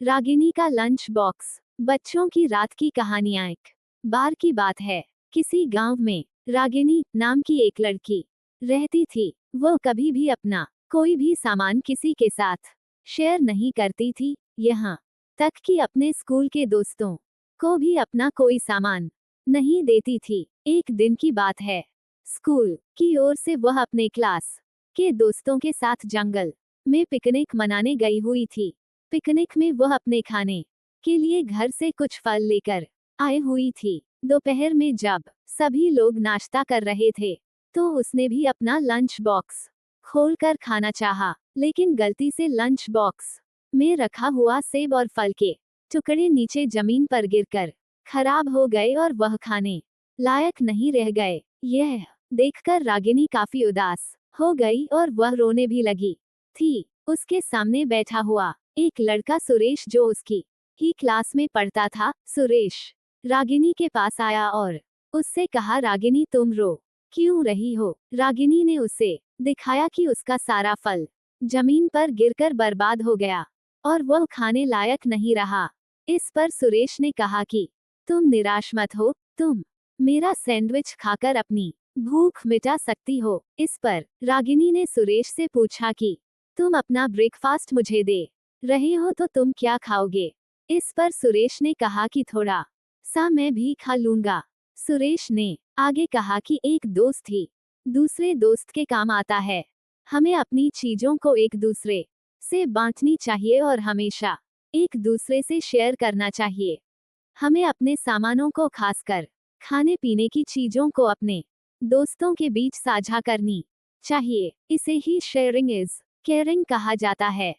रागिनी का lunch box. बच्चों की रात की कहानियां। एक बार की बात है, किसी गांव में रागिनी नाम की एक लड़की रहती थी। वो कभी भी अपना कोई भी सामान किसी के साथ शेयर नहीं करती थी, यहाँ तक कि अपने स्कूल के दोस्तों को भी अपना कोई सामान नहीं देती थी। एक दिन की बात है, स्कूल की ओर से वह अपने क्लास के दोस्तों के साथ जंगल में पिकनिक मनाने गई हुई थी। पिकनिक में वह अपने खाने के लिए घर से कुछ फल लेकर आई हुई थी। दोपहर में जब सभी लोग नाश्ता कर रहे थे, तो उसने भी अपना लंच बॉक्स खोलकर खाना चाहा, लेकिन गलती से लंच बॉक्स में रखा हुआ सेब और फल के टुकड़े नीचे जमीन पर गिरकर खराब हो गए और वह खाने लायक नहीं रह गए। यह देखकर रागिनी काफी उदास हो गई और वह रोने भी लगी थी। उसके सामने बैठा हुआ एक लड़का सुरेश, जो उसकी ही क्लास में पढ़ता था, सुरेश रागिनी के पास आया और उससे कहा, रागिनी तुम रो क्यों रही हो। रागिनी ने उसे दिखाया कि उसका सारा फल जमीन पर गिरकर बर्बाद हो गया और वह खाने लायक नहीं रहा। इस पर सुरेश ने कहा कि तुम निराश मत हो, तुम मेरा सैंडविच खाकर अपनी भूख मिटा सकती हो। इस पर रागिनी ने सुरेश से पूछा कि तुम अपना ब्रेकफास्ट मुझे दे रहे हो तो तुम क्या खाओगे। इस पर सुरेश ने कहा कि थोड़ा सा मैं भी खा लूंगा। सुरेश ने आगे कहा कि एक दोस्त ही दूसरे दोस्त के काम आता है। हमें अपनी चीजों को एक दूसरे से बांटनी चाहिए और हमेशा एक दूसरे से शेयर करना चाहिए। हमें अपने सामानों को, खासकर खाने पीने की चीजों को, अपने दोस्तों के बीच साझा करनी चाहिए। इसे ही शेयरिंग इज केयरिंग कहा जाता है।